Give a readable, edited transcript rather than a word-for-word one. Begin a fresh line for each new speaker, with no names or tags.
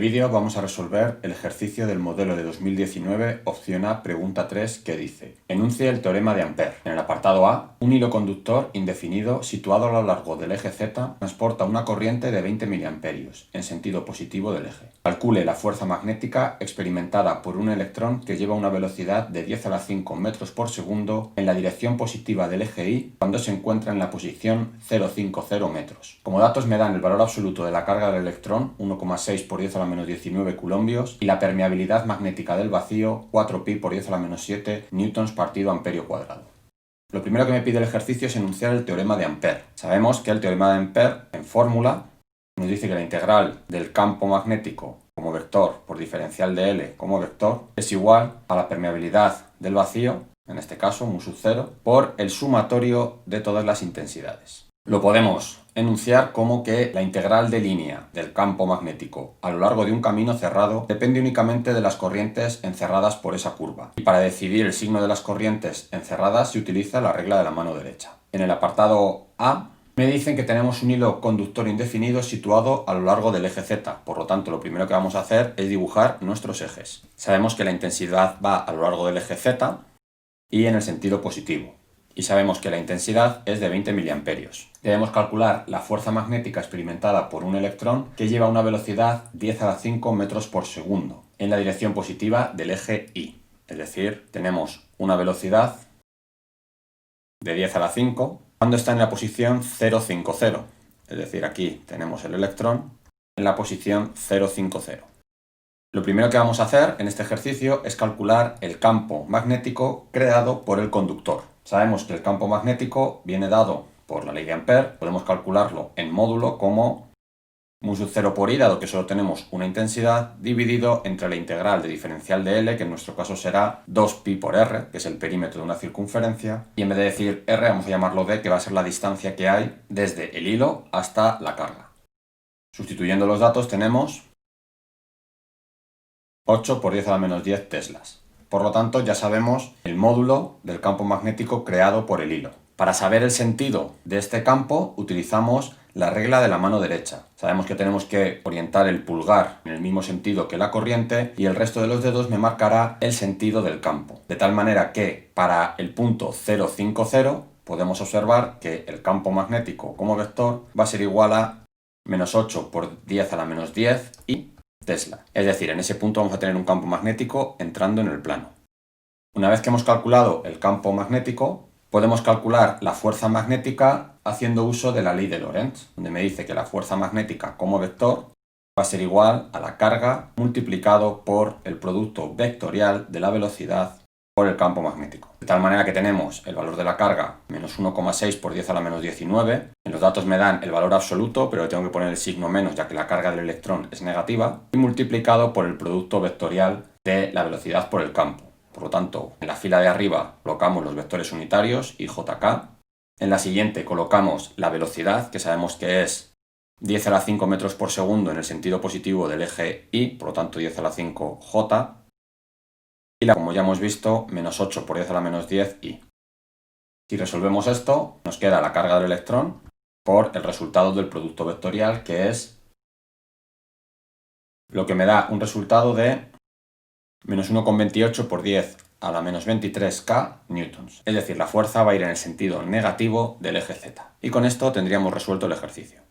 vídeo vamos a resolver el ejercicio del modelo de 2019, opción A, pregunta 3, que dice: enuncia el teorema de Ampère. En el apartado A, un hilo conductor indefinido situado a lo largo del eje Z transporta una corriente de 20 mA en sentido positivo del eje. Calcule la fuerza magnética experimentada por un electrón que lleva una velocidad de 10 a la 5 metros por segundo en la dirección positiva del eje Y cuando se encuentra en la posición 0,50 metros. Como datos me dan el valor absoluto de la carga del electrón, 1,6 por 10 a la menos 19 coulombios, y la permeabilidad magnética del vacío, 4pi por 10 a la menos 7 newtons partido amperio cuadrado. Lo primero que me pide el ejercicio es enunciar el teorema de Ampère. Sabemos que el teorema de Ampère, en fórmula, nos dice que la integral del campo magnético como vector por diferencial de L como vector es igual a la permeabilidad del vacío, en este caso mu sub 0, por el sumatorio de todas las intensidades. Lo podemos enunciar como que la integral de línea del campo magnético a lo largo de un camino cerrado depende únicamente de las corrientes encerradas por esa curva. Y para decidir el signo de las corrientes encerradas se utiliza la regla de la mano derecha. En el apartado A me dicen que tenemos un hilo conductor indefinido situado a lo largo del eje Z. Por lo tanto, lo primero que vamos a hacer es dibujar nuestros ejes. Sabemos que la intensidad va a lo largo del eje Z y en el sentido positivo. Y sabemos que la intensidad es de 20 mA. Debemos calcular la fuerza magnética experimentada por un electrón que lleva una velocidad 10 a la 5 metros por segundo en la dirección positiva del eje Y. Es decir, tenemos una velocidad de 10 a la 5 cuando está en la posición 0,50. Es decir, aquí tenemos el electrón en la posición 0,50. Lo primero que vamos a hacer en este ejercicio es calcular el campo magnético creado por el conductor. Sabemos que el campo magnético viene dado por la ley de Ampère, podemos calcularlo en módulo como mu sub 0 por I, dado que solo tenemos una intensidad, dividido entre la integral de diferencial de L, que en nuestro caso será 2pi por R, que es el perímetro de una circunferencia, y en vez de decir R vamos a llamarlo D, que va a ser la distancia que hay desde el hilo hasta la carga. Sustituyendo los datos tenemos 8 por 10 a la menos 10 teslas. Por lo tanto, ya sabemos el módulo del campo magnético creado por el hilo. Para saber el sentido de este campo, utilizamos la regla de la mano derecha. Sabemos que tenemos que orientar el pulgar en el mismo sentido que la corriente y el resto de los dedos me marcará el sentido del campo. De tal manera que para el punto 0,50 podemos observar que el campo magnético como vector va a ser igual a menos 8 por 10 a la menos 10 y Tesla. Es decir, en ese punto vamos a tener un campo magnético entrando en el plano. Una vez que hemos calculado el campo magnético, podemos calcular la fuerza magnética haciendo uso de la ley de Lorentz, donde me dice que la fuerza magnética como vector va a ser igual a la carga multiplicado por el producto vectorial de la velocidad por el campo magnético. De tal manera que tenemos el valor de la carga, menos 1,6 por 10 a la menos 19. En los datos me dan el valor absoluto, pero tengo que poner el signo menos ya que la carga del electrón es negativa, y multiplicado por el producto vectorial de la velocidad por el campo. Por lo tanto, en la fila de arriba colocamos los vectores unitarios y JK. En la siguiente colocamos la velocidad, que sabemos que es 10 a la 5 metros por segundo en el sentido positivo del eje Y, por lo tanto 10 a la 5 J. Y como ya hemos visto, menos 8 por 10 a la menos 10 I. Si resolvemos esto, nos queda la carga del electrón por el resultado del producto vectorial, que es lo que me da un resultado de menos 1,28 por 10 a la menos 23 K newtons. Es decir, la fuerza va a ir en el sentido negativo del eje Z. Y con esto tendríamos resuelto el ejercicio.